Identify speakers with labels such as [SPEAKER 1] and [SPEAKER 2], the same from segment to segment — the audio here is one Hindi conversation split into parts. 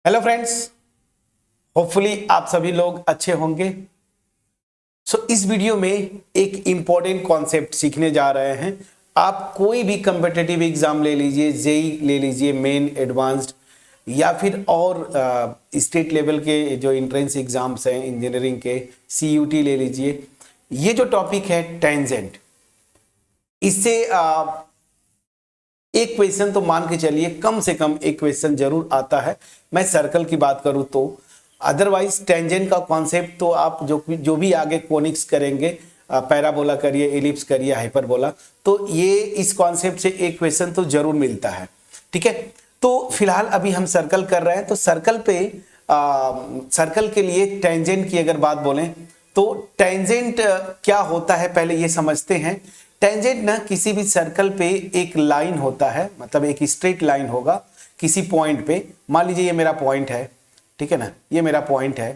[SPEAKER 1] हेलो फ्रेंड्स, होपफुली आप सभी लोग अच्छे होंगे। इस वीडियो में एक इम्पॉर्टेंट कॉन्सेप्ट सीखने जा रहे हैं। आप कोई भी कम्पिटिटिव एग्जाम ले लीजिए, जेई ले लीजिए, मेन, एडवांस्ड या फिर और स्टेट लेवल के जो एंट्रेंस एग्जाम्स हैं इंजीनियरिंग के, सीयूटी ले लीजिए। ये जो टॉपिक है टेंजेंट, इससे एक क्वेश्चन तो मान के चलिए, कम से कम एक क्वेश्चन जरूर आता है। मैं सर्कल की बात करूं तो अदरवाइज टेंजेंट का कॉन्सेप्ट तो आप जो भी आगे कोनिक्स करेंगे, पैराबोला करिए, एलिप्स करिए, हाइपरबोला, तो ये इस कॉन्सेप्ट से एक क्वेश्चन तो जरूर मिलता है। ठीक है, तो फिलहाल अभी हम सर्कल कर रहे हैं। तो सर्कल पे सर्कल के लिए टेंजेंट की अगर बात बोलें तो टेंजेंट क्या होता है पहले ये समझते हैं। टेंजेंट ना किसी भी सर्कल पे एक लाइन होता है, मतलब एक स्ट्रेट लाइन होगा किसी पॉइंट पे। मान लीजिए ये मेरा पॉइंट है, ठीक है ना, ये मेरा पॉइंट है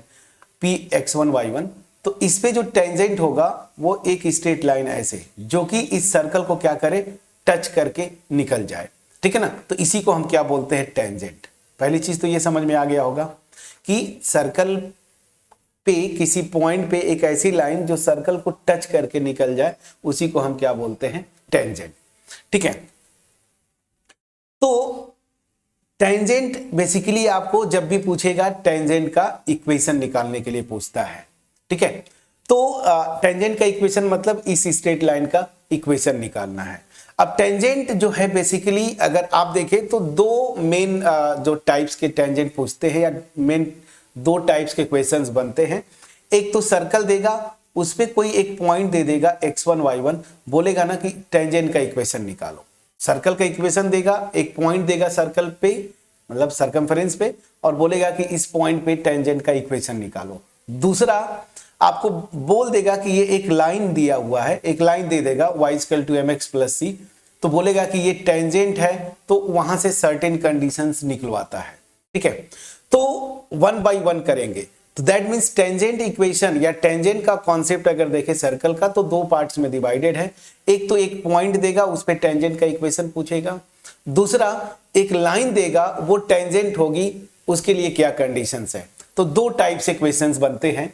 [SPEAKER 1] पी x1 y1। तो इस पे जो टेंजेंट होगा वो एक स्ट्रेट लाइन ऐसे, जो कि इस सर्कल को क्या करे, टच करके निकल जाए। ठीक है ना, तो इसी को हम क्या बोलते हैं, टेंजेंट। पहली चीज तो ये समझ में आ गया होगा कि सर्कल पे किसी पॉइंट पे एक ऐसी लाइन जो सर्कल को टच करके निकल जाए, उसी को हम क्या बोलते हैं, टेंजेंट। ठीक है, तो टेंजेंट बेसिकली आपको जब भी पूछेगा टेंजेंट का इक्वेशन निकालने के लिए पूछता है। ठीक है, तो टेंजेंट का इक्वेशन मतलब इस स्ट्रेट लाइन का इक्वेशन निकालना है। अब टेंजेंट जो है बेसिकली अगर आप देखें तो दो मेन जो टाइप्स के टेंजेंट पूछते हैं, या मेन दो टाइप्स के क्वेश्चंस बनते हैं। एक तो सर्कल देगा, उस पे कोई एक पॉइंट दे देगा x1 y1, बोलेगा ना कि टेंजेंट का इक्वेशन निकालो। सर्कल का इक्वेशन देगा, एक पॉइंट देगा सर्कल पे, मतलब सर्कमफरेंस पे, और बोलेगा कि इस पॉइंट पे टेंजेंट का इक्वेशन निकालो। दूसरा आपको बोल देगा कि ये एक लाइन दिया हुआ है, एक लाइन दे देगा y = mx + c, तो बोलेगा कि ये टेंजेंट है, तो वहां से सर्टेन कंडीशंस निकलवाता है। ठीक है, तो 1 by 1 करेंगे। तो दैट मीन्स टेंजेंट इक्वेशन या टेंजेंट का कॉन्सेप्ट अगर देखें सर्कल का, तो दो पार्ट्स में डिवाइडेड है। एक तो एक पॉइंट देगा, उस पे टेंजेंट का इक्वेशन पूछेगा। दूसरा एक लाइन देगा, वो टेंजेंट होगी, उसके लिए क्या कंडीशंस है। तो दो टाइप से क्वेश्चंस बनते हैं।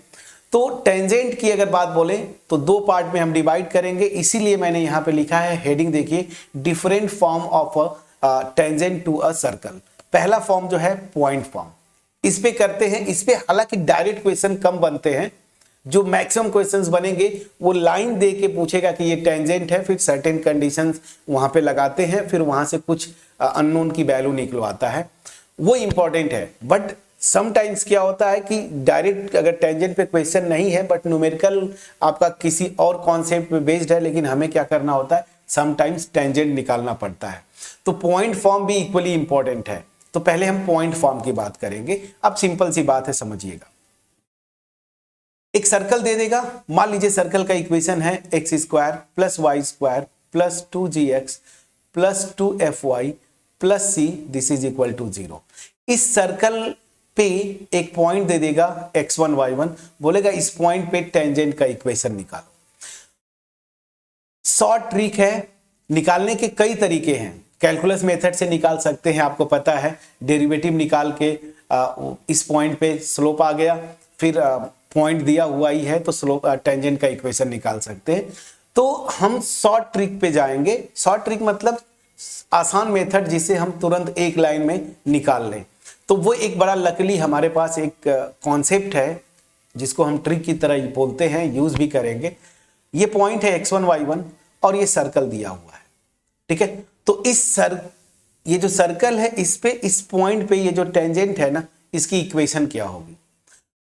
[SPEAKER 1] तो टेंजेंट की अगर बात बोले तो दो पार्ट में हम डिवाइड करेंगे, इसीलिए मैंने यहां पे लिखा है हेडिंग, देखिए, different form of tangent to a circle. पहला फॉर्म जो है पॉइंट फॉर्म, इस पे करते हैं। इस पे हालांकि डायरेक्ट क्वेश्चन कम बनते हैं, जो मैक्सिमम क्वेश्चंस बनेंगे वो लाइन दे के पूछेगा कि ये टेंजेंट है, फिर सर्टेन कंडीशंस वहां पे लगाते हैं, फिर वहां से कुछ अननोन की वैल्यू निकलवाता है, वो इंपॉर्टेंट है। बट समटाइम्स क्या होता है कि डायरेक्ट अगर टेंजेंट पे क्वेश्चन नहीं है, बट न्यूमेरिकल आपका किसी और कॉन्सेप्ट पे बेस्ड है, लेकिन हमें क्या करना होता है, समटाइम्स टेंजेंट निकालना पड़ता है। तो पॉइंट फॉर्म भी इक्वली इंपॉर्टेंट है। तो पहले हम पॉइंट फॉर्म की बात करेंगे। अब सिंपल सी बात है, समझिएगा। एक सर्कल दे देगा, मान लीजिए सर्कल का इक्वेशन है x² + y² + 2gx + 2fy + c, this is equal to 0। इस सर्कल पे एक पॉइंट दे देगा x1 y1, बोलेगा इस पॉइंट पे टेंजेंट का इक्वेशन निकालो। शॉर्ट ट्रिक है, निकालने के कई तरीके हैं। कैलकुलस मेथड से निकाल सकते हैं, आपको पता है, डेरिवेटिव निकाल के इस पॉइंट पे स्लोप आ गया, फिर पॉइंट दिया हुआ ही है तो स्लोप टेंजेंट का इक्वेशन निकाल सकते हैं। तो हम शॉर्ट ट्रिक पे जाएंगे। शॉर्ट ट्रिक मतलब आसान मेथड, जिसे हम तुरंत एक लाइन में निकाल लें। तो वो एक बड़ा लकीली हमारे पास एक कॉन्सेप्ट है, जिसको हम ट्रिक की तरह बोलते हैं, यूज भी करेंगे। ये पॉइंट है x1 y1 और ये सर्कल दिया हुआ है। ठीक है, तो ये जो सर्कल है, इस पे, इस पॉइंट पे ये जो टेंजेंट है ना, इसकी इक्वेशन क्या होगी।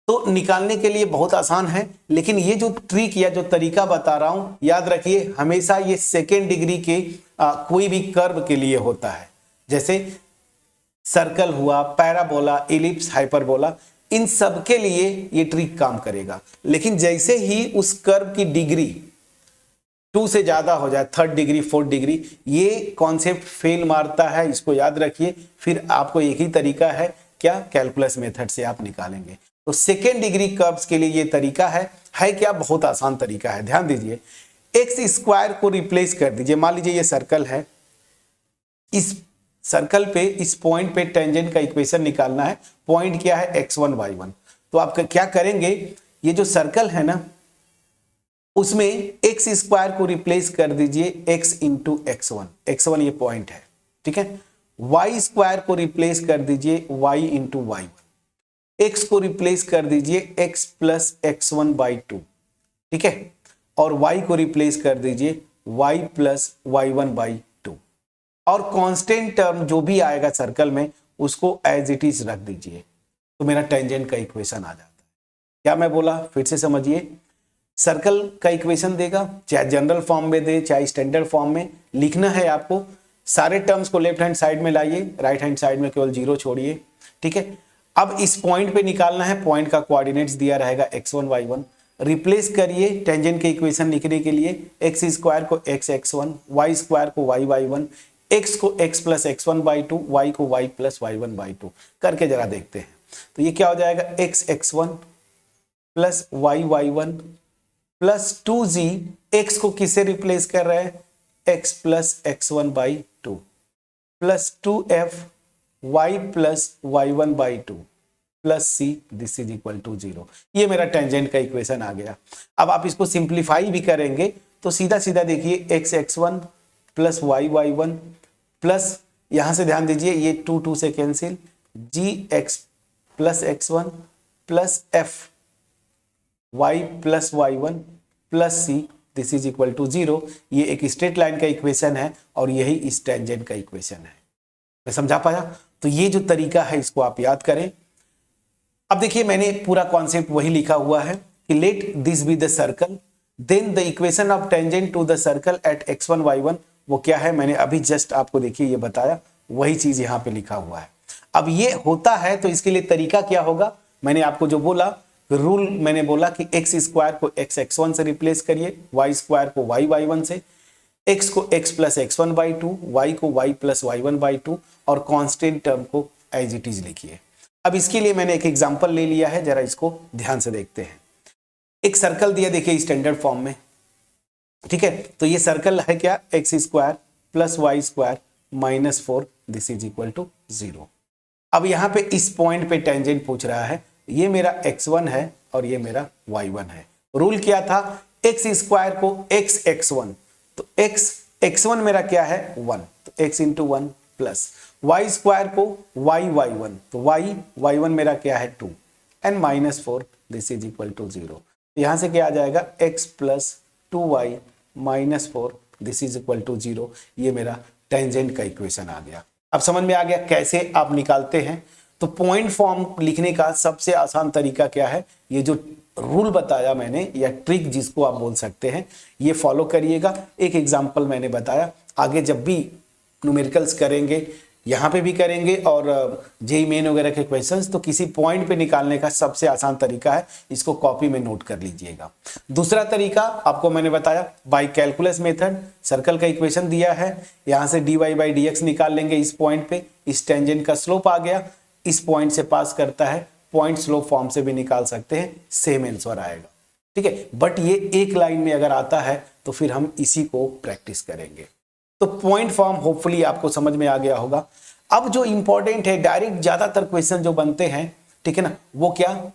[SPEAKER 1] तो निकालने के लिए बहुत आसान है, लेकिन ये जो ट्रिक या जो तरीका बता रहा हूं, याद रखिए, हमेशा ये सेकेंड डिग्री के कोई भी कर्व के लिए होता है। जैसे सर्कल हुआ, पैराबोला, एलिप्स, हाइपरबोला, इन सब के लिए ये ट्रिक काम करेगा। लेकिन जैसे ही उस कर्व की डिग्री 2 से ज्यादा हो जाए, 3rd डिग्री, 4th डिग्री, ये कॉन्सेप्ट फेल मारता है, इसको याद रखिए। फिर आपको एक ही तरीका है, क्या, कैलकुलस मेथड से आप निकालेंगे। तो सेकेंड डिग्री कर्व्स के लिए ये तरीका है क्या, बहुत आसान तरीका है। ध्यान दीजिए, x² को रिप्लेस कर दीजिए। मान लीजिए ये सर्कल है, इस सर्कल पे इस पॉइंट पे टेंजेंट का इक्वेशन निकालना है। पॉइंट क्या है, x1 y1। तो आप क्या करेंगे, ये जो सर्कल है ना उसमें एक्स स्क्वायर को रिप्लेस कर दीजिए x इंटू x1, x1 ये पॉइंट है, ठीक है। y स्क्वायर को रिप्लेस कर दीजिए y इंटू y1, x को रिप्लेस कर दीजिए x प्लस x1 बाई 2, ठीक है, और y को रिप्लेस कर दीजिए y प्लस y1 बाई 2, और कांस्टेंट टर्म जो भी आएगा सर्कल में उसको एज इट इज रख दीजिए, तो मेरा टेंजेंट का इक्वेशन आ जाता है। क्या मैं बोला, फिर से समझिए। सर्कल का इक्वेशन देगा, चाहे जनरल फॉर्म में दे चाहे स्टैंडर्ड फॉर्म में, लिखना है आपको। सारे टर्म्स को लेफ्ट हैंड साइड में लाइए, राइट हैंड साइड में केवल जीरो छोड़िए, ठीक है। अब इस पॉइंट पे निकालना है, पॉइंट का कोऑर्डिनेट्स दिया रहेगा x1 y1, रिप्लेस करिए टेंजेंट के इक्वेशन लिखने के लिए, एक्स स्क्वायर को x x1, y स्क्वायर को y y1, x को x plus x1 by 2, y को y प्लस y1 बाई 2 करके जरा देखते हैं। तो ये क्या हो जाएगा, x x1 plus y y1 plus 2z, x को किससे रिप्लेस कर रहे हैं, x plus x1 by 2 plus 2f y plus y1 by 2 plus c, this is equal to 0। ये मेरा टेंजेंट का इक्वेशन आ गया। अब आप इसको सिंप्लीफाई भी करेंगे तो सीधा सीधा देखिए x x1 plus y y1 plus, यहां से ध्यान दीजिए ये 2 2 से cancel, g x plus x1 plus f y plus y1 plus c, this is equal to 0। ये एक स्ट्रेट लाइन का इक्वेशन है और यही इस टेंजेंट का इक्वेशन है। मैं समझा पाया? तो ये जो तरीका है इसको आप याद करें। अब देखिए मैंने पूरा कॉन्सेप्ट वही लिखा हुआ है कि let this be the circle, then the equation of tangent to the circle at x1 y1, वो क्या है मैंने अभी जस्ट आपको देखिए ये बताया, वही चीज यहाँ पे लिखा हुआ है। अब ये होता है तो इसके लिए तरीका क्या होगा, मैंने आपको जो बोला रूल, मैंने बोला कि x स्क्वायर को x x1 से रिप्लेस करिए, y स्क्वायर को y y1 से, x को x plus x1 by 2, y को y प्लस y1 बाई 2 और कांस्टेंट टर्म को एज इट इज लिखिए। अब इसके लिए मैंने एक एग्जांपल ले लिया है, जरा इसको ध्यान से देखते हैं। एक सर्कल दिया देखिए स्टैंडर्ड फॉर्म में, ठीक है। तो ये सर्कल है क्या, X square plus Y square minus 4, this is equal to 0। अब यहाँ पे इस पॉइंट पे टेंजेंट पूछ रहा है, ये मेरा x1 है और ये मेरा y1 है। रूल क्या था, एक्स स्क्वायर को x x1, तो x x1 मेरा क्या है 1, तो x into 1 plus y square को y y1, तो y y1 मेरा क्या है 2 and minus 4, this is equal to 0। यहां से क्या आ जाएगा x plus 2y minus 4, this is equal to 0। ये मेरा टेंजेंट का इक्वेशन आ गया। अब समझ में आ गया कैसे आप निकालते हैं। तो पॉइंट फॉर्म लिखने का सबसे आसान तरीका क्या है, ये जो रूल बताया मैंने या ट्रिक जिसको आप बोल सकते हैं, ये फॉलो करिएगा। एक एग्जांपल मैंने बताया, आगे जब भी न्यूमेरिकल्स करेंगे, यहाँ पे भी करेंगे और जेई मेन वगैरह के क्वेश्चंस, तो किसी पॉइंट पे निकालने का सबसे आसान तरीका है, इसको कॉपी में नोट कर लीजिएगा। दूसरा तरीका आपको मैंने बताया बाय कैलकुलस मेथड, सर्कल का इक्वेशन दिया है, यहाँ से dy बाई dx निकाल लेंगे इस पॉइंट पे, इस टेंजेंट का स्लोप आ गया, इस पॉइंट से पास करता है, पॉइंट स्लोप फॉर्म से भी निकाल सकते हैं, सेम आंसर आएगा, ठीक है। बट ये एक लाइन में अगर आता है तो फिर हम इसी को प्रैक्टिस करेंगे। तो पॉइंट फॉर्म होपफुली आपको समझ में आ गया होगा। अब जो इंपॉर्टेंट है, डायरेक्ट ज्यादातर क्वेश्चन जो बनते हैं, ठीक है ना, वो क्या,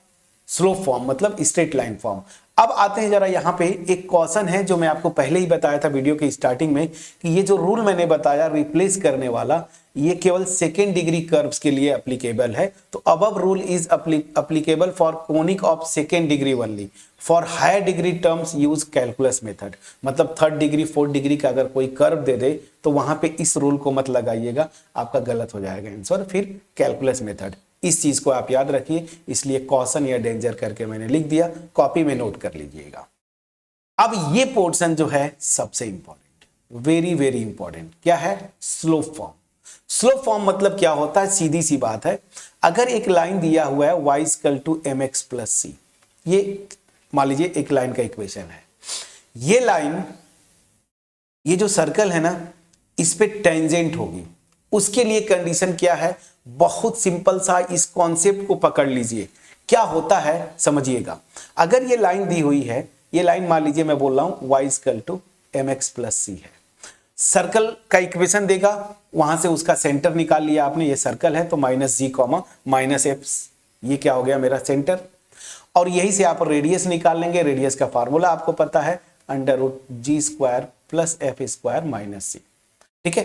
[SPEAKER 1] स्लोप फॉर्म मतलब स्ट्रेट लाइन फॉर्म। अब आते हैं जरा यहाँ पे एक क्वेश्चन है जो मैं आपको पहले ही बताया था वीडियो के स्टार्टिंग में कि ये जो रूल मैंने बताया रिप्लेस करने वाला, ये केवल सेकेंड डिग्री कर्व्स के लिए एप्लीकेबल है। तो above rule is applicable for conic of second degree only, for higher degree terms use calculus method. मतलब थर्ड डिग्री फोर्थ डिग्री का अगर कोई कर्व दे दे तो वहां पे इस रूल को मत लगाइएगा, आपका गलत हो जाएगा आंसर, फिर कैलकुलस मेथड। इस चीज को आप याद रखिए, इसलिए कॉशन या डेंजर करके मैंने लिख दिया, कॉपी में नोट कर लीजिएगा। अब ये पोर्शन जो है सबसे इंपॉर्टेंट, वेरी वेरी इंपॉर्टेंट, क्या है, स्लोप फॉर्म। स्लोप फॉर्म मतलब क्या होता है, सीधी सी बात है, अगर एक लाइन दिया हुआ है y equal to mx plus c, ये मान लीजिए एक लाइन का इक्वेशन है, ये लाइन, ये जो सर्कल है ना, इस पे टेंजेंट होगी, उसके लिए कंडीशन क्या है, बहुत सिंपल सा, इस कॉन्सेप्ट को पकड़ लीजिए। क्या होता है समझिएगा, अगर ये लाइन दी हुई है, ये लाइन मान लीजिए मैं बोल रहा हूं y equal to mx plus c है, सर्कल का इक्वेशन देगा, वहां से उसका सेंटर निकाल लिया आपने, ये सर्कल है तो माइनस जी कॉमा माइनस एफ, ये क्या हो गया मेरा सेंटर। और यही से आप रेडियस निकाल लेंगे, रेडियस का फार्मूला आपको पता है under root G square plus F square minus C. ठीक है,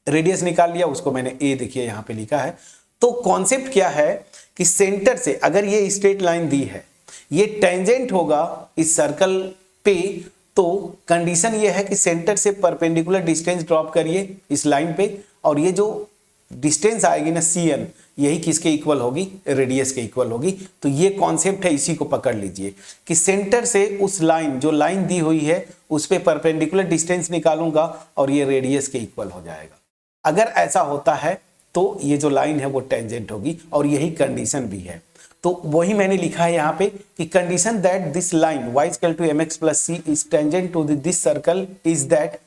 [SPEAKER 1] रेडियस निकाल लिया, उसको मैंने ए देखिए यहां पे लिखा है। तो कॉन्सेप्ट क्या है कि सेंटर से अगर ये स्ट्रेट लाइन दी है, ये टेंजेंट होगा इस सर्कल पे, तो कंडीशन ये है कि सेंटर से परपेंडिकुलर डिस्टेंस ड्रॉप करिए इस लाइन पे, और ये जो डिस्टेंस आएगी ना Cn, यही किसके इक्वल होगी, रेडियस के इक्वल होगी। तो ये कॉन्सेप्ट है, इसी को पकड़ लीजिए कि सेंटर से उस लाइन, जो लाइन दी हुई है उस पे परपेंडिकुलर डिस्टेंस निकालूंगा और ये रेडियस के इक्वल हो जाएगा। अगर ऐसा होता है तो ये जो लाइन है वो टेंजेंट होगी, और यही कंडीशन भी है। तो वही मैंने लिखा है यहाँ पे कि condition that this line y equal to mx plus c is tangent to this circle is that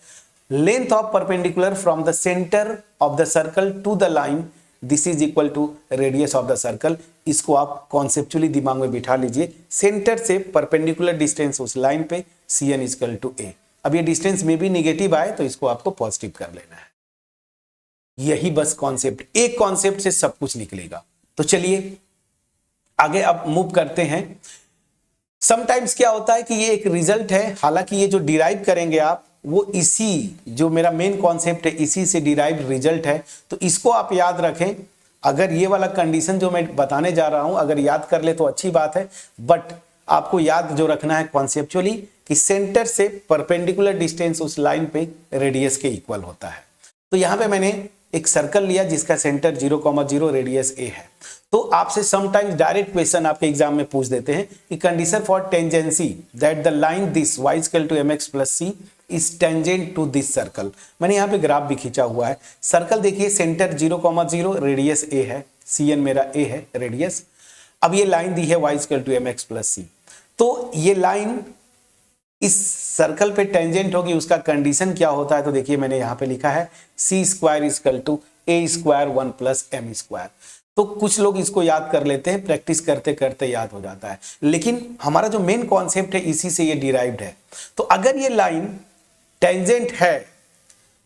[SPEAKER 1] length of perpendicular from the centre of the circle to the line this is equal to radius of the circle. इसको आप कॉन्सेप्चुअली दिमाग में बिठा लीजिए, सेंटर से परपेंडिकुलर डिस्टेंस उस लाइन पे Cn इक्वल टू a। अब ये डिस्टेंस में भी निगेटिव आए तो इसको आपको पॉजिटिव कर लेना है। यही बस कॉन्सेप्ट, एक कॉन्सेप्ट से सब कुछ निकलेगा। तो चलिए आगे अब मूव करते हैं। समटाइम्स क्या होता है कि ये एक रिजल्ट है, हालांकि ये जो डिराइव करेंगे आप वो इसी, जो मेरा मेन कॉन्सेप्ट है इसी से डिराइव रिजल्ट है, तो इसको आप याद रखें। अगर ये वाला कंडीशन जो मैं बताने जा रहा हूं अगर याद कर ले तो अच्छी बात है, बट आपको याद जो रखना है कॉन्सेप्चुअली कि सेंटर से परपेंडिकुलर डिस्टेंस उस लाइन पे रेडियस के इक्वल होता है। तो यहां पे मैंने एक सर्कल लिया जिसका सेंटर 0,0 रेडियस a है। तो आपसे समटाइम्स डायरेक्ट क्वेश्चन आपके एग्जाम में पूछ देते हैं कि condition for tangency that the line this y equal to mx plus c is tangent to this circle. मैंने यहाँ पे ग्राफ भी खींचा हुआ है। सर्कल देखिए सेंटर 0,0 रेडियस a है, Cn मेरा a है रेडियस। अब ये लाइन दी है y equal to mx plus c, तो ये लाइन इस सर्कल पे टेंजेंट होगी, उसका कंडीशन क्या होता है तो देखिए मैंने यहाँ पे लिखा है c square equal to a square 1 plus m square. तो कुछ लोग इसको याद कर लेते हैं, प्रैक्टिस करते करते याद हो जाता है, लेकिन हमारा जो मेन कॉन्सेप्ट है इसी से ये डिराइव्ड है। तो अगर ये लाइन टेंजेंट है,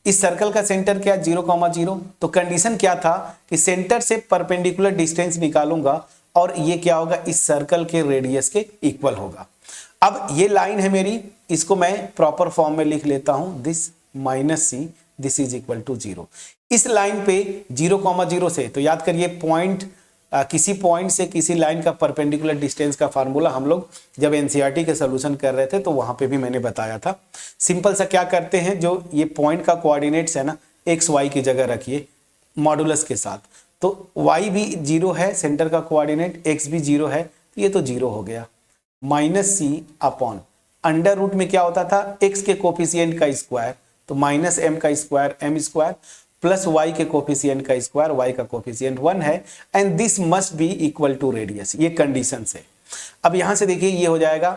[SPEAKER 1] इस सर्कल का सेंटर क्या 0,0, तो कंडीशन क्या था कि सेंटर से परपेंडिकुलर डिस्टेंस निकालूंगा और ये क्या होगा, इस सर्कल के रेडियस के इक्वल होगा। अब ये लाइन है मेरी, इसको मैं प्रॉपर फॉर्म में लिख लेता हूं, this minus c this is equal to 0। इस लाइन पे 0,0 से, तो याद करिए पॉइंट, किसी पॉइंट से किसी लाइन का परपेंडिकुलर डिस्टेंस का फार्मूला हम लोग जब एनसीईआरटी के सोल्यूशन कर रहे थे तो वहां पे भी मैंने बताया था। सिंपल सा क्या करते हैं, जो ये पॉइंट का कोऑर्डिनेट्स है ना, एक्स वाई की जगह रखिए मॉडुलस के साथ, तो y भी 0 है सेंटर का कोऑर्डिनेट, x भी 0 है, तो ये तो 0 हो गया। माइनस सी अपॉन अंडर रूट में क्या होता था, x के कोफिशिएंट का स्क्वायर, तो माइनस m का square m square plus y के कोफिशिएंट का स्क्वायर, y का कोफिशिएंट 1 है, and this must be equal to radius. ये कंडीशन से अब यहां से देखिए ये हो जाएगा,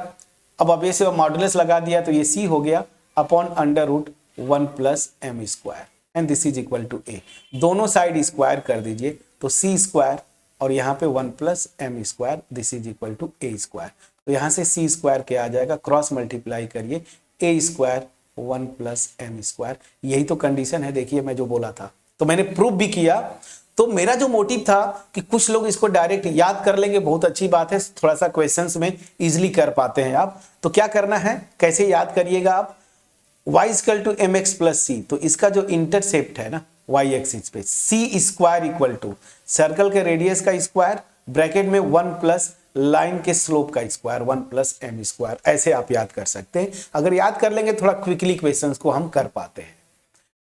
[SPEAKER 1] अब ये से मॉडुलस लगा दिया तो ये c हो गया upon under root 1 plus m square, and this is equal to a। दोनों साइड स्क्वायर कर दीजिए तो c स्क्वायर और यहाँ पे 1 plus m square this is equal to a square. तो यहाँ से c स्क्वायर क्या आ जाएगा, क्रॉस मल्टीप्लाई करिए a square 1 plus m square. यही तो कंडीशन है, देखिए मैं जो बोला था तो मैंने प्रूफ भी किया। तो मेरा जो मोटिव था कि कुछ लोग इसको डायरेक्ट याद कर लेंगे, बहुत अच्छी बात है, थोड़ा सा क्वेश्चंस में इजीली कर पाते हैं आप। तो क्या करना है, कैसे याद करिएगा आप, y equal to m x plus c, तो इसका जो इंटरसेप्ट है ना y एक्सिस पे, c square equal to circle के रेडियस का स्क्वायर ब्रैकेट में 1 प्लस लाइन के स्लोप का स्क्वायर 1 प्लस एम स्क्वायर, ऐसे आप याद कर सकते हैं। अगर याद कर लेंगे थोड़ा क्विकली क्वेश्चंस को हम कर पाते हैं,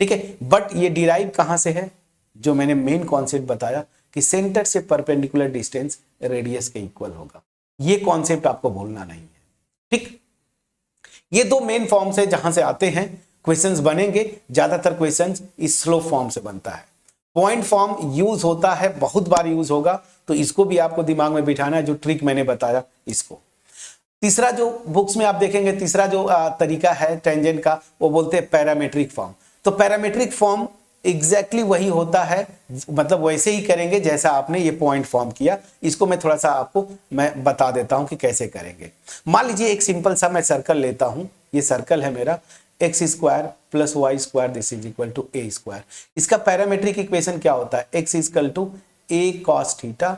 [SPEAKER 1] ठीक है। बट ये डिराइव कहां से है, जो मैंने मेन कॉन्सेप्ट बताया कि सेंटर से परपेंडिकुलर डिस्टेंस रेडियस के इक्वल होगा, ये कॉन्सेप्ट आपको भूलना नहीं है, ठीक। ये दो मेन फॉर्म से जहां से आते हैं क्वेश्चंस बनेंगे, ज्यादातर क्वेश्चंस इस स्लोप फॉर्म से बनता है। पॉइंट फॉर्म यूज होता है, बहुत बार यूज होगा, तो इसको भी आपको दिमाग में बिठाना है, जो ट्रिक मैंने बताया इसको। तीसरा जो बुक्स में आप देखेंगे, तीसरा जो तरीका है टेंजेंट का, वो बोलते हैं पैरामेट्रिक फॉर्म। तो पैरामेट्रिक फॉर्म एग्जैक्टली वही होता है, मतलब वैसे ही करेंगे जैसा आपने ये पॉइंट फॉर्म किया। इसको मैं थोड़ा सा आपको मैं बता देता हूं कि कैसे करेंगे। मान लीजिए एक सिंपल सा मैं सर्कल लेता हूं, ये सर्कल है मेरा, x square plus Y square this is equal to a square. इसका पैरामेट्रिक इक्वेशन क्या होता है, x equal to a cos theta,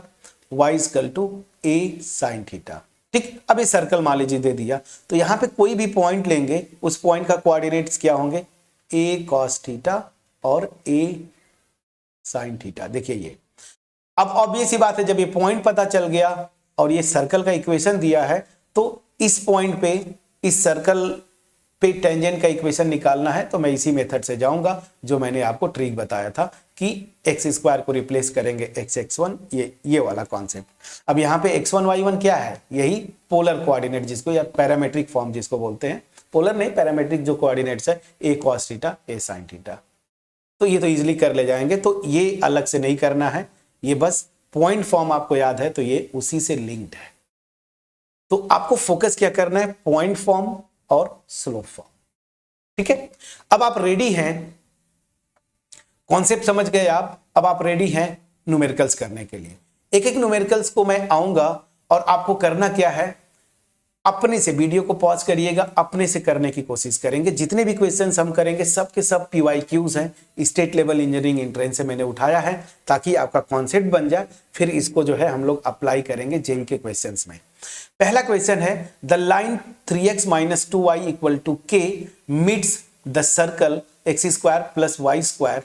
[SPEAKER 1] y equal to a sine theta. ठीक, अब ये सर्कल मान लीजिए दे दिया, तो यहां पे कोई भी पॉइंट लेंगे उस पॉइंट का कोऑर्डिनेट्स क्या होंगे, ए कॉस थीटा और ए साइन थीटा। देखिए ये अब ऑब्वियस ही बात है, जब ये पॉइंट पता चल गया और ये सर्कल का इक्वेशन दिया है, तो इस पॉइंट पे इस सर्कल पे टेंजेंट का इक्वेशन निकालना है, तो मैं इसी मेथड से जाऊंगा जो मैंने आपको ट्रिक बताया था कि एक्स स्क्वायर को रिप्लेस करेंगे एक्स एक्स वन, ये वाला कॉन्सेप्ट। अब यहाँ पे x1 y1 क्या है, यही पोलर कोऑर्डिनेट जिसको या पैरामेट्रिक फॉर्म जिसको बोलते हैं, पोलर नहीं पैरामेट्रिक जो कोऑर्डिनेट्स है, ए कॉस थीटा ए साइन थीटा। तो ये तो इजिली कर ले जाएंगे, तो ये अलग से नहीं करना है, ये बस पॉइंट फॉर्म आपको याद है तो ये उसी से लिंक्ड है। तो आपको फोकस क्या करना है, पॉइंट फॉर्म और स्लोप फॉर्म। ठीक है, अब आप रेडी हैं, कॉन्सेप्ट समझ गए आप, अब आप रेडी हैं न्यूमेरिकल्स करने के लिए। एक एक न्यूमेरिकल्स को मैं आऊंगा और आपको करना क्या है, अपने से वीडियो को पॉज करिएगा, अपने से करने की कोशिश करेंगे। जितने भी क्वेश्चंस हम करेंगे सब के सब PYQs हैं, स्टेट लेवल इंजीनियरिंग एंट्रेंस से मैंने उठाया है ताकि आपका कॉन्सेप्ट बन जाए, फिर इसको जो है हम लोग अप्लाई करेंगे जेईई के क्वेश्चंस में। पहला क्वेश्चन है, the line 3x - 2y = k meets the circle x square plus Y square,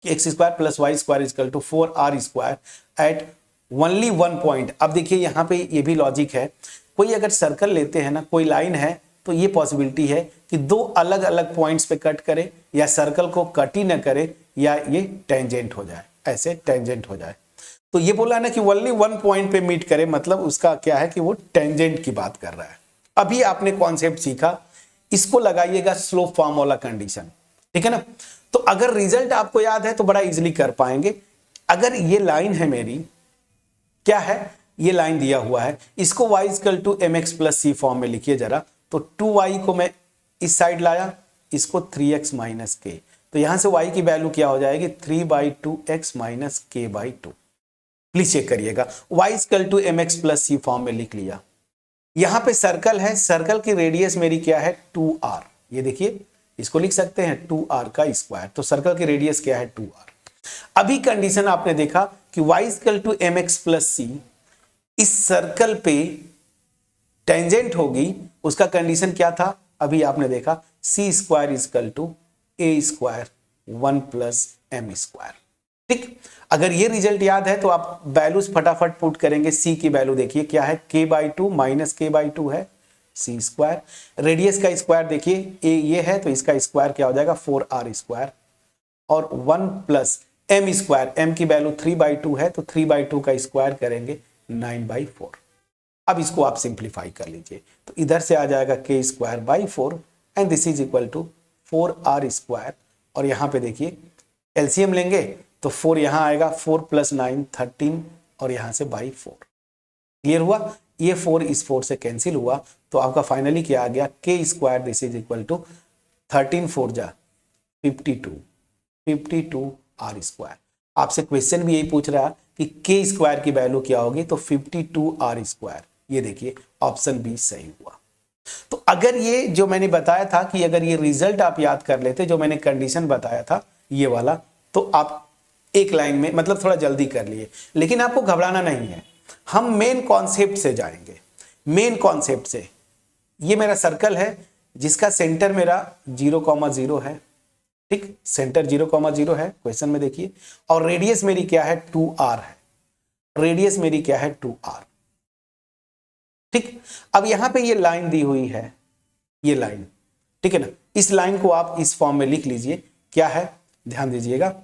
[SPEAKER 1] x square plus Y square equal to 4r square at only one point. अब देखिए यहाँ पे ये भी लॉजिक है, कोई अगर सर्कल लेते हैं ना, कोई लाइन है, तो ये पॉसिबिलिटी है कि दो अलग अलग पॉइंट्स पे कट करे, या सर्कल को कट ही ना करे, या ये टेंजेंट हो जाए, ऐसे टेंजेंट हो जाए। तो ये बोला ना कि ओनली वन पॉइंट पे मीट करे, मतलब उसका क्या है कि वो टेंजेंट की बात कर रहा है। अभी आपने कॉन्सेप्ट सीखा, इसको लगाइएगा स्लोप फॉर्म वाला कंडीशन, ठीक है ना। तो अगर रिजल्ट आपको याद है तो बड़ा इजीली कर पाएंगे। अगर ये लाइन है मेरी, क्या है, ये लाइन दिया हुआ है, इसको y = mx + c फॉर्म में लिखिए जरा। तो 2y को मैं इस साइड लाया, इसको 3x - k, तो यहां से y की वैल्यू क्या हो जाएगी, 3/2x - k/2। प्लीज चेक करिएगा, y = mx + c फॉर्म में लिख लिया। यहां पे सर्कल है, सर्कल की रेडियस मेरी क्या है, 2r। ये देखिए, इसको लिख सकते हैं 2r का स्क्वायर, तो सर्कल की रेडियस क्या है, 2r। अभी कंडीशन आपने देखा कि y = mx + c इस सर्कल पे टेंजेंट होगी, उसका कंडीशन क्या था, अभी आपने देखा, c² = a² 1 + m²। ठीक, अगर ये रिजल्ट याद है तो आप वैल्यूज फटाफट पुट करेंगे। c की वैल्यू देखिए क्या है, k/2 - k/2 है, c²। रेडियस का स्क्वायर देखिए a ये है, तो इसका स्क्वायर क्या हो जाएगा, 4r², और 1 + m², m की वैल्यू 3/2 है, तो 3/2 का स्क्वायर करेंगे 9/4। अब इसको आप सिंप्लीफाई कर लीजिए, तो इधर से आ जाएगा k²/4 and this is equal to 4r², और यहां पे देखिए एलसीएम लेंगे तो 4 यहां आएगा, 4 + 9 13, और यहां से 4। क्लियर हुआ, ये 4 इस 4 से कैंसिल हुआ, तो आपका फाइनली क्या आ गया, k² this is equal to 13 4 जा 52 r²। आपसे क्वेश्चन भी यही पूछ रहा कि k² की वैल्यू क्या होगी, तो 52 r²। ये देखिए ऑप्शन बी सही हुआ। तो अगर ये जो मैंने बताया था कि अगर ये रिजल्ट आप याद कर लेते, जो मैंने कंडीशन बताया था ये वाला, तो आप एक लाइन में मतलब थोड़ा जल्दी कर लिए। लेकिन आपको घबराना नहीं है, हम मेन कॉन्सेप्ट से जाएंगे। मेन कॉन्सेप्ट से, ये मेरा सर्कल है जिसका सेंटर मेरा 0,0 है, ठीक, सेंटर 0,0 है क्वेश्चन में देखिए, और रेडियस मेरी क्या है, 2r है, रेडियस मेरी क्या है, 2r। ठीक, अब यहां पे ये लाइन दी हुई है, ये लाइन, ठीक है ना, इस लाइन को आप इस फॉर्म में लिख लीजिए, क्या है, ध्यान दीजिएगा।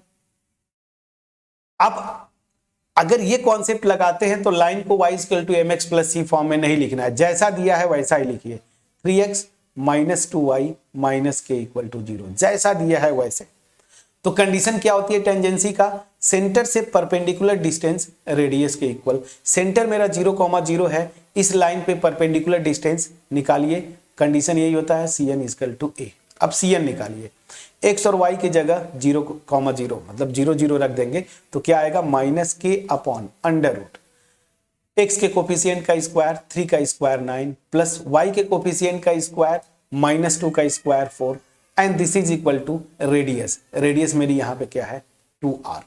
[SPEAKER 1] अब अगर ये कॉन्सेप्ट लगाते हैं तो लाइन को y = mx + c फॉर्म में नहीं लिखना है, जैसा दिया है वैसा ही लिखिए, 3x - 2y - k = 0, जैसा दिया है वैसे। तो कंडीशन क्या होती है टेंजेंसी का, सेंटर से परपेंडिकुलर डिस्टेंस रेडियस के इक्वल। सेंटर मेरा 0,0 है, इस लाइन पे परपेंडिकुलर डिस्टेंस निकालिए, कंडीशन यही होता है, cn = a। अब cn निकालिए, x और y की जगह 0,0 मतलब 0 0 रख देंगे, तो क्या आएगा, -k/√। x के कोफिशिएंट का स्क्वायर 3 का स्क्वायर 9 प्लस y के कोफिशिएंट का स्क्वायर -2 का square 4 and this is equal to radius, radius मेरी यहाँ पे क्या है 2r।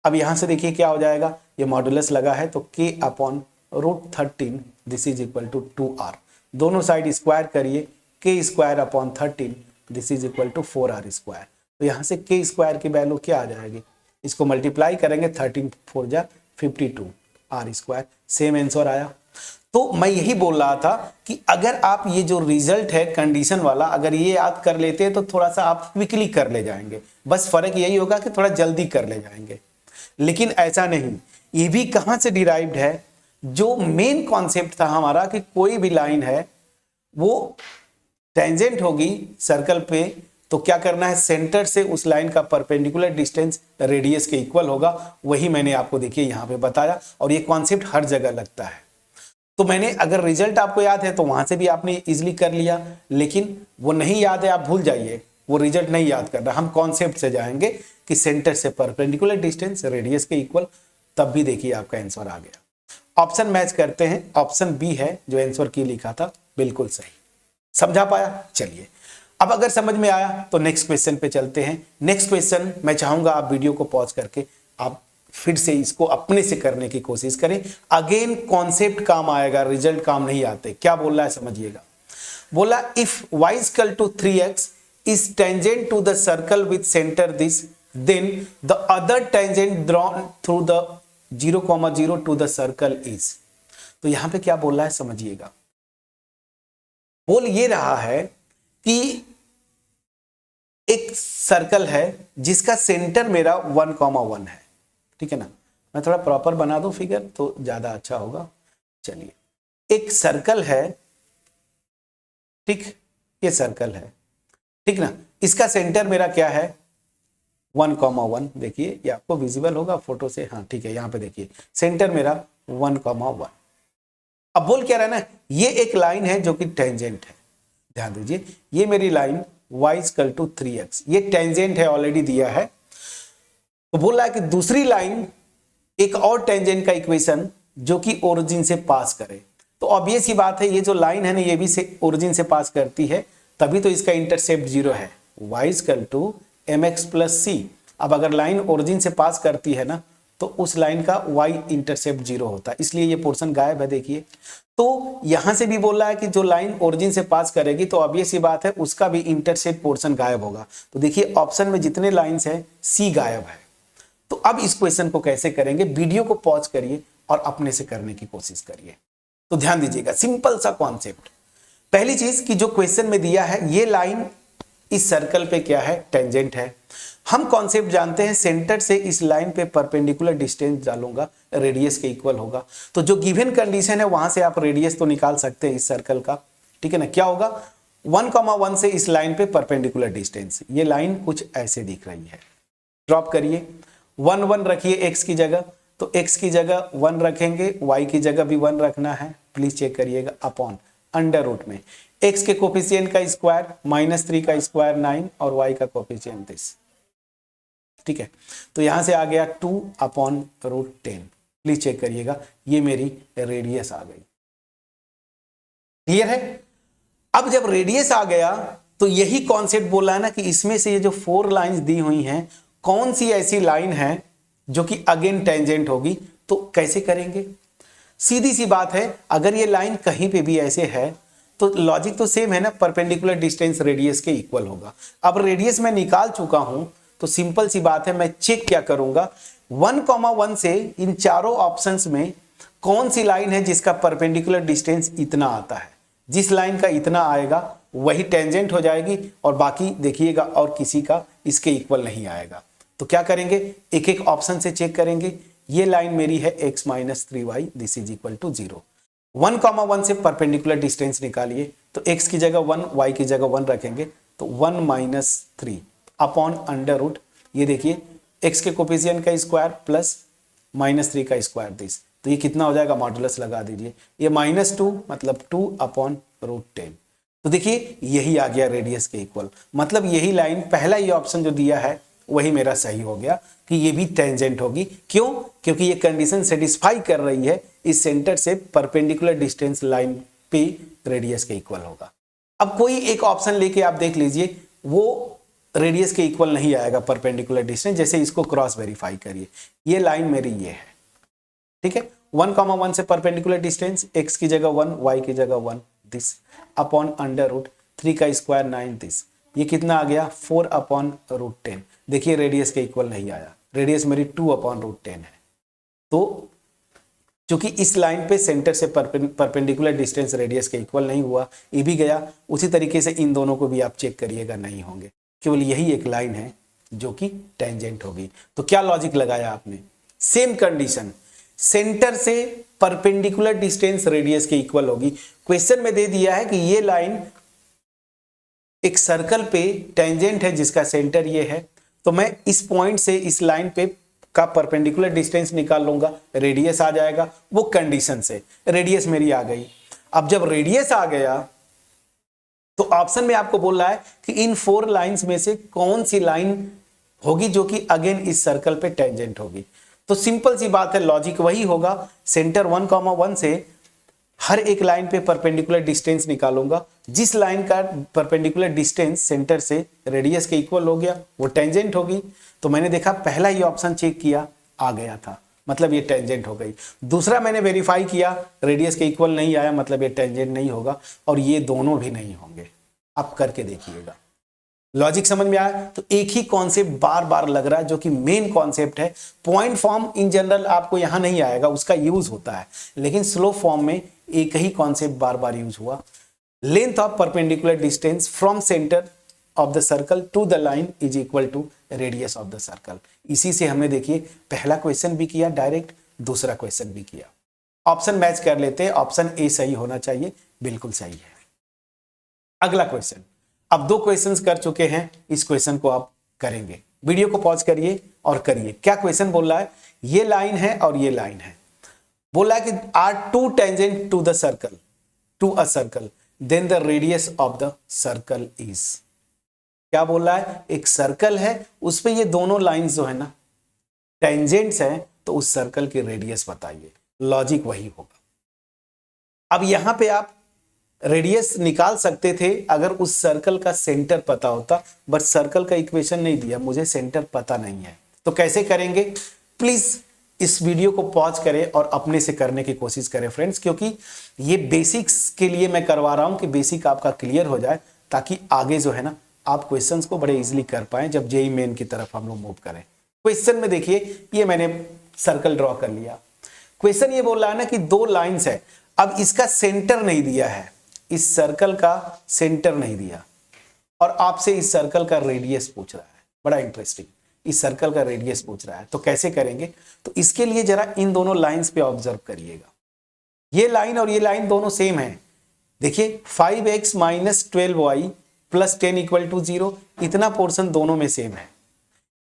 [SPEAKER 1] अब यहां से देखिए क्या हो जाएगा, ये मॉडुलस लगा है तो k upon √13 this is equal to 2r, दोनों साइड स्क्वायर करिए, k square upon 13 this is equal to 4r square. तो यहां से k स्क्वायर की वैल्यू क्या आ जाएगी, इसको मल्टीप्लाई करेंगे 13 4 जा 52 r स्क्वायर, सेम आंसर आया। तो मैं यही बोल रहा था कि अगर आप ये जो रिजल्ट है कंडीशन वाला अगर ये याद कर लेते हैं तो थोड़ा सा आप क्विकली कर ले जाएंगे, बस फर्क यही होगा कि थोड़ा जल्दी कर ले जाएंगे, लेकिन ऐसा नहीं। ये भी कहां से डिराइव्ड है, जो मेन कॉन्सेप्ट था हमारा कि कोई भी लाइन है वो टेंजेंट होगी सर्कल पे, तो क्या करना है, सेंटर से उस लाइन का परपेंडिकुलर डिस्टेंस रेडियस के इक्वल होगा। वही मैंने आपको देखिए यहाँ पे बताया, और ये कॉन्सेप्ट हर जगह लगता है। तो मैंने अगर रिजल्ट आपको याद है तो वहां से भी आपने इजीली कर लिया, लेकिन वो नहीं याद है आप भूल जाइए, वो रिजल्ट नहीं याद करना, हम कॉन्सेप्ट से जाएंगे कि सेंटर से परपेंडिकुलर डिस्टेंस रेडियस के इक्वल, तब भी देखिए आपका आंसर आ गया। ऑप्शन मैच करते हैं, ऑप्शन बी है जो आंसर की लिखा था, बिल्कुल सही। समझा पाया? चलिए अब अगर समझ में आया तो नेक्स्ट क्वेश्चन पे चलते हैं। नेक्स्ट क्वेश्चन मैं चाहूंगा आप वीडियो को पॉज करके आप फिर से इसको अपने से करने की कोशिश करें। अगेन कॉन्सेप्ट काम आएगा, रिजल्ट काम नहीं आते। क्या बोल रहा है समझिएगा। बोला if y equal to 3x is tangent to the circle with centre this, then the other tangent drawn through the 0,0 to the circle is. तो यहां पे क्या बोल रहा है समझिएगा। बोल ये रहा है कि एक सर्कल है जिसका सेंटर मेरा 1,1 है, ठीक है ना। मैं थोड़ा प्रॉपर बना दूं फिगर तो ज्यादा अच्छा होगा। चलिए एक सर्कल है, ठीक, ये सर्कल है, ठीक ना। इसका सेंटर मेरा क्या है 1,1, देखिए ये आपको विजिबल होगा फोटो से, हाँ ठीक है। यहां पे देखिए सेंटर मेरा 1,1। अब बोल क्या रहा है ना, ये एक लाइन है जो कि टेंजेंट है। ध्यान दीजिए ये मेरी line y equal to 3x, ये टेंजेंट है, ऑलरेडी दिया है। तो बोल रहा है कि दूसरी लाइन एक और टेंजेंट का इक्वेशन जो कि ओरिजिन से पास करे। तो ऑब्वियस ही बात है, ये जो लाइन है ना ये भी ओरिजिन से पास करती है, तभी तो इसका इंटरसेप्ट 0 है, y equal to mx plus c। अब अगर लाइन ओरिजिन से पास करती है ना तो उस लाइन का y इंटरसेप्ट 0 होता है, इसलिए ये पोर्शन गायब है। देखिए तो यहां से भी बोल रहा है कि जो लाइन ओरिजिन से पास करेगी तो ऑब्वियस ही बात है उसका भी इंटरसेप्ट पोर्शन गायब होगा। तो देखिए ऑप्शन में जितने लाइंस है सी गायब है। तो अब इस क्वेश्चन को कैसे करेंगे, वीडियो को पॉज करिए और अपने से करने की कोशिश करिए। तो ध्यान दीजिएगा, सिंपल सा कॉन्सेप्ट। पहली चीज कि जो क्वेश्चन में दिया है ये लाइन इस सर्कल पे क्या है, टेंजेंट है। हम कॉन्सेप्ट जानते हैं, सेंटर से इस लाइन पे परपेंडिकुलर डिस्टेंस डालूंगा रेडियस के इक्वल होगा। तो जो गिवन कंडीशन है वहां से आप रेडियस तो निकाल सकते हैं इस सर्कल का, ठीक है ना। क्या होगा 1,1 से इस लाइन पे परपेंडिकुलर डिस्टेंस, ये लाइन कुछ ऐसे दिख रही है। ड्रॉप करिए 1 1 रखिए x की जगह, तो x की जगह 1 रखेंगे, y की जगह भी 1 रखना है, प्लीज चेक करिएगा, अपॉन अंडर रूट में x के कोफिशिएंट का स्क्वायर -3 का स्क्वायर 9 और y का कोफिशिएंट दिस, ठीक है। तो यहां से आ गया 2/√10, प्लीज चेक करिएगा, ये मेरी रेडियस आ गई। क्लियर है। अब जब रेडियस आ गया तो यही कॉन्सेप्ट बोला है ना कि इसमें से ये जो 4 लाइंस दी हुई हैं कौन सी ऐसी लाइन है जो कि अगेन टेंजेंट होगी। तो कैसे करेंगे, सीधी सी बात है, अगर ये लाइन कहीं पे भी ऐसे है तो लॉजिक तो सेम है ना, परपेंडिकुलर डिस्टेंस रेडियस के इक्वल होगा। अब रेडियस मैं निकाल चुका हूं तो सिंपल सी बात है, मैं चेक क्या करूंगा 1,1 से इन चारों ऑप्शंस में कौन सी लाइन है जिसका परपेंडिकुलर डिस्टेंस इतना आता है। जिस लाइन का इतना आएगा वही टेंजेंट हो जाएगी और बाकी देखिएगा और किसी का इसके इक्वल नहीं आएगा। तो क्या करेंगे, एक एक ऑप्शन से चेक करेंगे। ये लाइन मेरी है x - 3y this is equal to 0। 1,1 से परपेंडिकुलर डिस्टेंस निकालिए, तो x की जगह 1 y की जगह 1 रखेंगे, तो 1 - 3 अपॉन अंडर रूट, ये देखिए x के कोफिशिएंट का स्क्वायर प्लस -3 का स्क्वायर दिस, तो ये कितना हो जाएगा, मॉडुलस लगा दीजिए, ये -2 मतलब 2/√10। तो देखिए यही आ गया रेडियस के इक्वल, मतलब यही लाइन, पहला ये ऑप्शन जो दिया है वही मेरा सही हो गया कि ये भी टेंजेंट होगी। क्यों, क्योंकि ये कंडीशन सेटिस्फाई कर रही है इस सेंटर से परपेंडिकुलर डिस्टेंस लाइन पे रेडियस के इक्वल होगा। अब कोई एक ऑप्शन लेके आप देख लीजिए, वो रेडियस के इक्वल नहीं आएगा परपेंडिकुलर डिस्टेंस, जैसे इसको क्रॉस वेरीफाई करिए, ये लाइन मेरी ये है, ठीक है, 1,1 से परपेंडिकुलर डिस्टेंस, x की जगह 1, y की जगह 1, दिस अपॉन √3 का स्क्वायर 9 दिस, ये कितना आ गया 4/√10। देखिए रेडियस के इक्वल नहीं आया, रेडियस मेरी 2/√10 है। तो क्योंकि इस लाइन पे सेंटर से परपेंडिकुलर डिस्टेंस रेडियस के इक्वल नहीं हुआ, ये भी गया। उसी तरीके से इन दोनों को भी आप चेक करिएगा, नहीं होंगे, केवल यही एक लाइन है जो कि टेंजेंट होगी। तो क्या लॉजिक लगाया आपने, सेम कंडीशन, सेंटर से परपेंडिकुलर डिस्टेंस रेडियस के इक्वल होगी। क्वेश्चन में दे दिया है कि ये लाइन एक सर्कल पे टेंजेंट है जिसका सेंटर ये है, तो मैं इस पॉइंट से इस लाइन पे का परपेंडिकुलर डिस्टेंस निकाल लूंगा, रेडियस आ जाएगा। वो कंडीशन से रेडियस मेरी आ गई। अब जब रेडियस आ गया तो ऑप्शन में आपको बोल रहा है कि इन 4 लाइंस में से कौन सी लाइन होगी जो कि अगेन इस सर्कल पे टेंजेंट होगी। तो सिंपल सी बात है, लॉजिक वही होगा, सेंटर 1,1 से हर एक लाइन पे परपेंडिकुलर डिस्टेंस निकालूंगा, जिस लाइन का परपेंडिकुलर डिस्टेंस सेंटर से रेडियस के इक्वल हो गया वो टेंजेंट होगी। तो मैंने देखा पहला ही ऑप्शन चेक किया, आ गया था, मतलब ये टेंजेंट हो गई। दूसरा मैंने वेरीफाई किया, रेडियस के इक्वल नहीं आया, मतलब ये टेंजेंट नहीं होगा, और ये दोनों भी नहीं होंगे। आप करके देखिएगा, लॉजिक समझ में आया। तो एक ही कॉन्सेप्ट बार बार लग रहा है जो कि मेन कॉन्सेप्ट है। पॉइंट फॉर्म इन जनरल आपको यहां नहीं आएगा, उसका यूज होता है, लेकिन स्लो फॉर्म में एक ही कॉन्सेप्ट बार बार यूज हुआ। Length of perpendicular distance from centre of the circle to the line is equal to radius of the circle. इसी से हमने देखिए पहला क्वेश्चन भी किया डायरेक्ट, दूसरा क्वेश्चन भी किया। ऑप्शन मैच कर लेते हैं, ऑप्शन ए सही होना चाहिए, बिल्कुल सही है। अगला क्वेश्चन, अब 2 क्वेश्चंस कर चुके हैं, इस क्वेश्चन को आप करेंगे। वीडियो को पॉज करिए और करिए। क्या क्वेश्चन बोल रहा है, ये लाइन है और ये लाइन है, बोला है कि are 2 tangent to the circle, to a circle, then the radius of the circle is. क्या बोल रहा है, एक सर्कल है, उस पे ये दोनों लाइंस जो है ना टेंजेंट्स हैं, तो उस सर्कल की रेडियस बताइए। लॉजिक वही होगा। अब यहां पे आप रेडियस निकाल सकते थे अगर उस सर्कल का सेंटर पता होता, बट सर्कल का इक्वेशन नहीं दिया, मुझे सेंटर पता नहीं है। तो कैसे करेंगे, प्लीज इस वीडियो को पॉज करें और अपने से करने की कोशिश करें फ्रेंड्स, क्योंकि ये बेसिक्स के लिए मैं करवा रहा हूं कि बेसिक आपका क्लियर हो जाए, ताकि आगे जो है ना आप क्वेश्चंस को बड़े इजीली कर पाएं जब जेईई मेन की तरफ हम लोग मूव करें। क्वेश्चन में देखिए, ये मैंने सर्कल ड्रॉ कर लिया। क्वेश्चन ये बोल रहा है ना कि 2 लाइंस है, अब इसका सेंटर नहीं दिया है, इस सर्कल का सेंटर नहीं दिया, और आपसे इस सर्कल का रेडियस पूछ रहा है। बड़ा इंटरेस्टिंग, इस सर्कल का रेडियस पूछ रहा है। तो कैसे करेंगे, तो इसके लिए जरा इन दोनों लाइंस पे ऑब्जर्व करिएगा। ये लाइन और ये लाइन दोनों सेम है। देखिए 5x - 12y + 10 = 0, इतना पोर्शन दोनों में सेम है।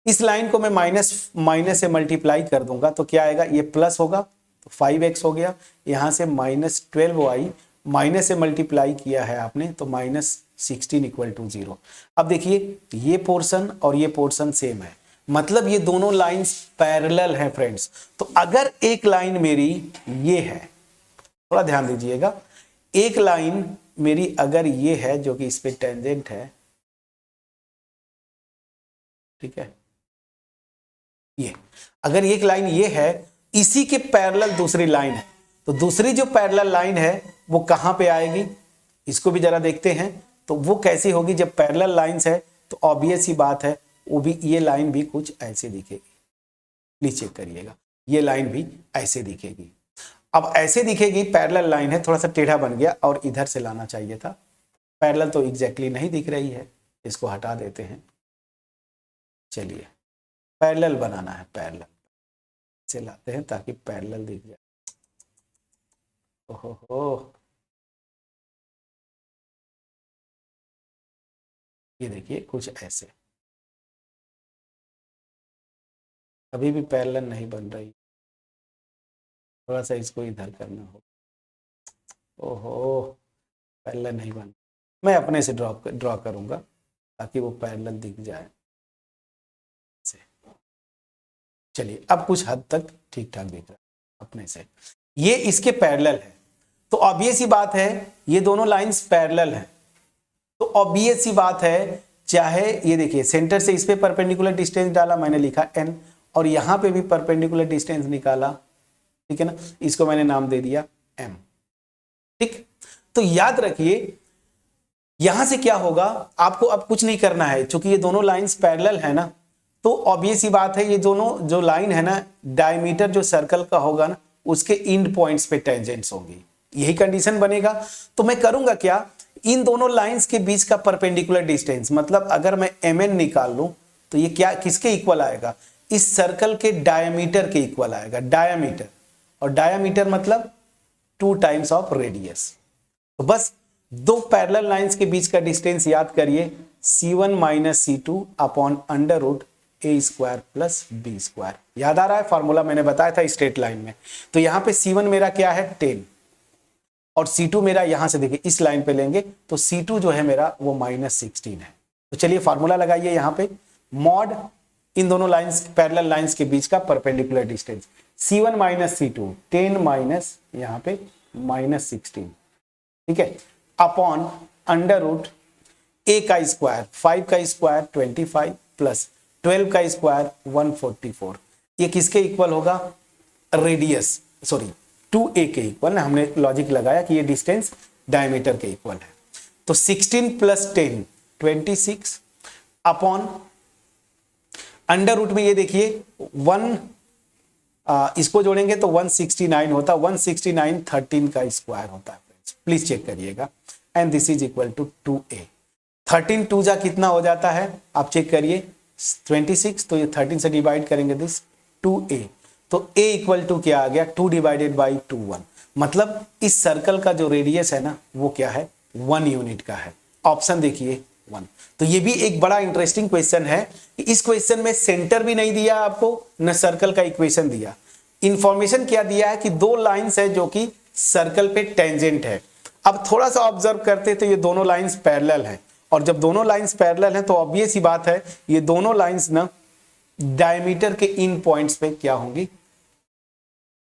[SPEAKER 1] इस लाइन को मैं माइनस से मल्टीप्लाई कर दूंगा तो क्या आएगा, ये प्लस होगा तो 5x हो गया, यहां से -12y, माइनस से मल्टीप्लाई किया है आपने तो -16 = 0। अब देखिए ये पोर्शन और ये पोर्शन सेम है, मतलब ये दोनों लाइंस पैरेलल हैं फ्रेंड्स। तो अगर एक लाइन मेरी ये है, थोड़ा ध्यान दीजिएगा, एक लाइन मेरी अगर ये है जो कि इस पे टेंजेंट है, ठीक है, ये अगर एक लाइन ये है, इसी के पैरेलल दूसरी लाइन है, तो दूसरी जो पैरेलल लाइन है वो कहां पे आएगी, इसको भी जरा देखते हैं। तो वो कैसी होगी, जब पैरेलल लाइंस है तो ऑब्वियस ही बात है, वो भी ये लाइन भी कुछ ऐसे दिखेगी। प्लीज चेक करिएगा, ये लाइन भी ऐसे दिखेगी। अब ऐसे दिखेगी, पैरेलल लाइन है, थोड़ा सा टेढ़ा बन गया और इधर से लाना चाहिए था। पैरेलल तो एग्जैक्टली नहीं दिख रही है, इसको हटा देते हैं। चलिए पैरेलल बनाना है, पैरेलल से लाते हैं ताकि पैरेलल दिख जाए। ओहो, ये देखिए कुछ ऐसे, अभी भी पैरेलल नहीं बन रही, थोड़ा सा इसको इधर करना होगा। ओहो, पैरेलल नहीं बन, मैं अपने से ड्रॉ करूंगा ताकि वो पैरेलल दिख जाए। चलिए अब कुछ हद तक ठीक ठाक दिख रहा है अपने से। ये इसके पैरेलल है, तो ऑब्वियस ही बात है ये दोनों लाइंस पैरेलल हैं, तो ऑब्वियस सी बात है, चाहे ये देखिए सेंटर से इस पे परपेंडिकुलर डिस्टेंस डाला, मैंने लिखा n, और यहां पे भी परपेंडिकुलर डिस्टेंस निकाला, ठीक है ना, इसको मैंने नाम दे दिया m। ठीक, तो याद रखिए यहां से क्या होगा, आपको अब कुछ नहीं करना है, क्योंकि ये दोनों लाइंस पैरेलल है ना, तो ऑब्वियस ही बात है ये दोनों जो लाइन है ना, डायमीटर जो सर्कल का होगा ना, उसके एंड पॉइंट्स पे टेंजेंट्स होंगी, यही कंडीशन बनेगा। तो मैं करूंगा क्या, इन दोनों लाइंस के बीच का परपेंडिकुलर डिस्टेंस, मतलब अगर मैं mn निकाल लूं तो ये क्या किसके इक्वल आएगा, इस सर्कल के डायमीटर के इक्वल आएगा, डायमीटर, और डायमीटर मतलब 2 टाइम्स ऑफ रेडियस। तो बस दो पैरेलल लाइंस के बीच का डिस्टेंस याद करिए, c1 minus c2 upon under root a square plus b square. याद आ रहा है, फॉर्मूला मैंने बताया था स्ट्रेट लाइन में। तो यहां पे c1 मेरा क्या है 10, और c2 मेरा यहां से देखिए इस लाइन पे लेंगे तो c2 जो है मेरा वो -16 है। तो चलिए फॉर्मूला लगाइए यहां पे, मॉड इन दोनों लाइंस पैरेलल लाइंस के बीच का perpendicular distance, c1 minus c2 10 minus यहां पे -16, ठीक है, अपॉन अंडर रूट a का स्क्वायर 5 का स्क्वायर 25 प्लस 12 का स्क्वायर 144। ये किसके इक्वल होगा, रेडियस, सॉरी 2a के इक्वल, हमने लॉजिक लगाया कि ये डिस्टेंस डायमीटर के इक्वल है। तो 16 प्लस 10 26 अपॉन अंडर रूट में ये देखिए 1 इसको जोड़ेंगे तो 169 होता, 169 13 का स्क्वायर होता है, प्लीज चेक करिएगा, and this is equal to 2a। 13 2 जा कितना हो जाता है आप चेक करिए 26, तो ये 13 से डिवाइड करेंगे दिस 2a, तो a इक्वल टू क्या आ गया 2 डिवाइडेड बाई 2 1, मतलब इस सर्कल का जो रेडियस है ना वो क्या है 1 यूनिट का है। ऑप्शन देखिए 1। तो ये भी एक बड़ा इंटरेस्टिंग क्वेश्चन है, इस क्वेश्चन में सेंटर भी नहीं दिया आपको, न सर्कल का इक्वेशन दिया, इंफॉर्मेशन क्या दिया है कि दो लाइंस है जो कि सर्कल पे टेंजेंट है। अब थोड़ा सा ऑब्जर्व करते तो ये दोनों लाइंस पैरेलल हैं, और जब दोनों लाइंस पैरेलल हैं तो ऑब्वियस ही बात है ये दोनों लाइंस ना डायमीटर के इन पॉइंट्स पे क्या होंगी,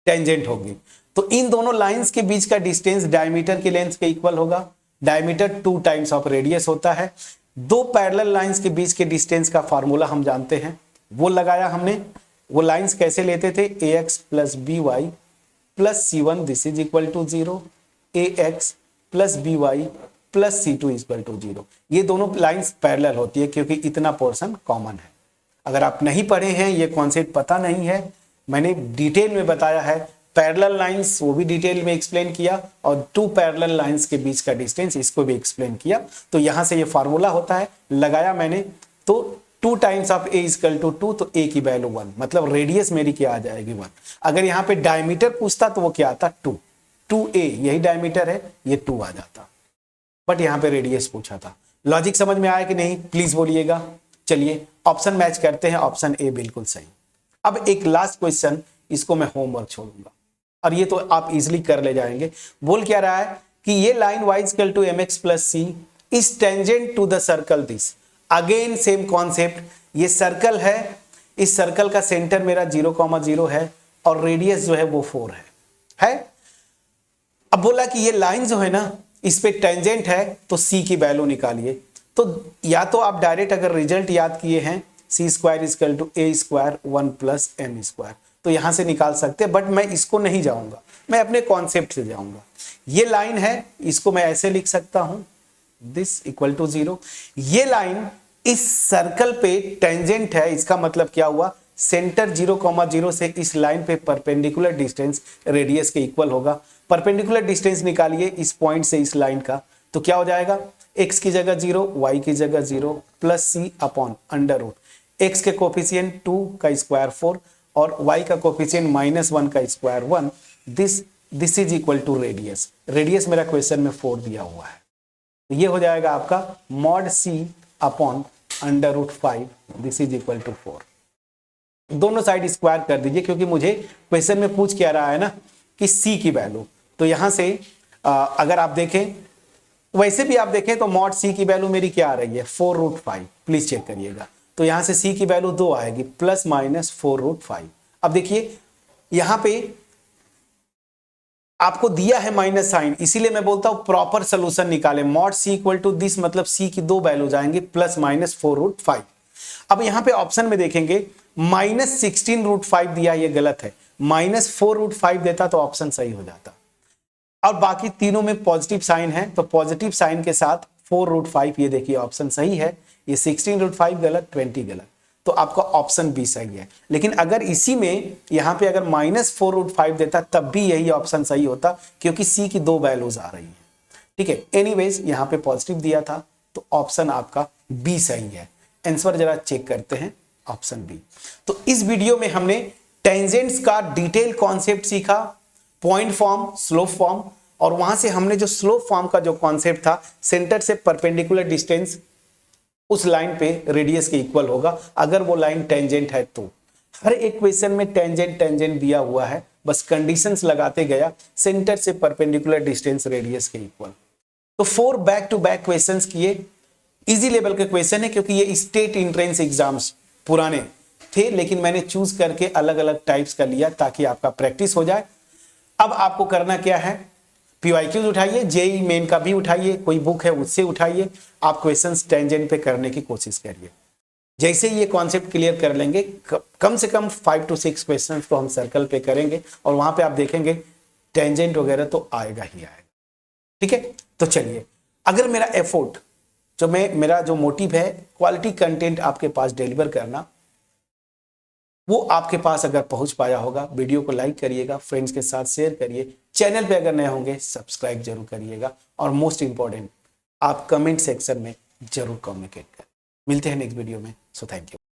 [SPEAKER 1] टेंजेंट होगी। तो इन दोनों लाइंस के बीच का डिस्टेंस डायमीटर के लेंथ के इक्वल होगा, डायमीटर 2 टाइम्स ऑफ रेडियस होता है। दो पैरेलल लाइंस के बीच के डिस्टेंस का फार्मूला हम जानते हैं, वो लगाया हमने। वो लाइंस कैसे लेते थे, ax plus b y plus c1 this is equal to 0, ax plus b y plus c2 equal to 0। ये दोनों लाइंस पैरेलल होती है क्योंकि इतना पोर्शन कॉमन है। अगर आप नहीं पढ़े हैं, ये कॉन्सेप्ट पता नहीं है, मैंने डिटेल में बताया है, पैरेलल लाइंस वो भी डिटेल में एक्सप्लेन किया, और 2 पैरेलल लाइंस के बीच का डिस्टेंस इसको भी एक्सप्लेन किया। तो यहां से ये फार्मूला होता है, लगाया मैंने, तो 2 times of a equal to 2, तो a की वैल्यू 1, मतलब रेडियस मेरी क्या आ जाएगी 1। अगर यहाँ पे डायमीटर पूछता तो वो क्या आता 2, 2a यही डायमीटर है, ये 2 आ जाता, बट यहाँ पे रेडियस पूछा था। लॉजिक समझ में आया कि नहीं, प्लीज बोलिएगा। चलिए ऑप्शन मैच करते हैं, ऑप्शन ए बिल्कुल सही। अब एक लास्ट क्वेश्चन, इसको मैं होमवर्क छोड़ूंगा और ये तो आप इजिली कर ले जाएंगे। बोल क्या रहा है कि ये line y equal to mx plus c is tangent to the circle this. Again same concept, ये सर्कल है, इस सर्कल का सेंटर मेरा 0,0 है और रेडियस जो है वो 4 है। अब बोला कि ये लाइन जो है ना इस पे टेंजेंट है, तो c की वैल्यू निकालिए। तो या तो आप डायरेक्ट अगर रिजल्ट याद किए हैं c square equal to a square 1 plus m square, तो यहां से निकाल सकते हैं, बट मैं इसको नहीं जाऊंगा, मैं अपने कॉन्सेप्ट से जाऊंगा। ये लाइन है, इसको मैं ऐसे लिख सकता हूं दिस इक्वल टू 0। ये लाइन इस सर्कल पे टेंजेंट है, इसका मतलब क्या हुआ, सेंटर 0,0 से इस लाइन पे परपेंडिकुलर डिस्टेंस रेडियस के इक्वल होगा। परपेंडिकुलर डिस्टेंस निकालिए इस पॉइंट से इस लाइन का, तो क्या हो जाएगा, x की जगह 0, y की जगह 0 plus c upon under root x के कोफिशिएंट 2 का स्क्वायर 4 और y का कोफिशिएंट -1 का square 1, this is equal to radius. Radius मेरा क्वेश्चन में 4 दिया हुआ है, तो ये हो जाएगा आपका mod c upon under root 5, this is equal to 4। दोनों साइड स्क्वायर कर दीजिए, क्योंकि मुझे क्वेश्चन में पूछ क्या रहा है ना कि c की वैल्यू, तो यहां से अगर आप देखें, वैसे भी आप देखें तो मॉड c की वैल्यू मेरी क्या आ रही है 4√5, प्लीज चेक करिएगा। तो यहां से c की वैल्यू 2 आएगी प्लस माइनस 4√5। अब देखिए यहां पे आपको दिया है माइनस साइन, इसीलिए मैं बोलता हूं प्रॉपर सोल्यूशन निकाले। Mod C equal to this मतलब सी की दो वैल्यू जाएंगे प्लस माइनस 4√5। अब यहां पे ऑप्शन में देखेंगे -16√5 दिया, ये गलत है, -4√5 देता तो ऑप्शन सही हो जाता। और बाकी तीनों में पॉजिटिव साइन है, तो पॉजिटिव साइन के साथ 4√5, ये देखिए ऑप्शन सही है। ये 16√5 गलत, 20 गलत, तो आपका ऑप्शन बी सही है। लेकिन अगर इसी में यहां पे अगर -4√5 देता तब भी यही ऑप्शन सही होता, क्योंकि सी की दो वैल्यूज आ रही है। ठीक है, एनीवेज यहां पे पॉजिटिव दिया था, तो ऑप्शन आपका बी सही है। आंसर जरा चेक करते हैं, ऑप्शन बी। तो इस वीडियो में हमने टेंजेंट्स का डिटेल कॉन्सेप्ट सीखा, पॉइंट फॉर्म, स्लोप फॉर्म, और वहां से हमने जो स्लोप फॉर्म का जो कॉन्सेप्ट था, सेंटर से परपेंडिकुलर डिस्टेंस उस लाइन पे रेडियस के इक्वल होगा अगर वो लाइन टेंजेंट है तो। हर एक क्वेश्चन में टेंजेंट टेंजेंट दिया हुआ है, बस कंडीशंस लगाते गया, सेंटर से परपेंडिकुलर डिस्टेंस रेडियस के इक्वल। तो 4 बैक टू बैक क्वेश्चंस किए, इजी लेवल के क्वेश्चन है, क्योंकि ये स्टेट एंट्रेंस एग्जाम्स पुराने थे, लेकिन मैंने चूज करके अलग अलग टाइप्स का लिया ताकि आपका प्रैक्टिस हो जाए। अब आपको करना क्या है, पीवाईक्यूज उठाइए, जेई मेन का भी उठाइए, कोई बुक है उससे उठाइए, आप क्वेश्चंस टेंजेंट पे करने की कोशिश करिए। जैसे ये कॉन्सेप्ट क्लियर कर लेंगे, कम से कम 5 to 6 क्वेश्चंस तो हम सर्कल पे करेंगे, और वहां पे आप देखेंगे टेंजेंट वगैरह तो आएगा ही आएगा। ठीक है, तो चलिए, अगर मेरा एफर्ट जो मेरा जो मोटिव है क्वालिटी कंटेंट आपके पास डिलीवर करना, वो आपके पास अगर पहुंच पाया होगा, वीडियो को लाइक करिएगा, फ्रेंड्स के साथ शेयर करिए, चैनल पे अगर नए होंगे सब्सक्राइब जरूर करिएगा, और मोस्ट इंपॉर्टेंट आप कमेंट सेक्शन में जरूर कम्युनिकेट करें। मिलते हैं नेक्स्ट वीडियो में, सो थैंक यू।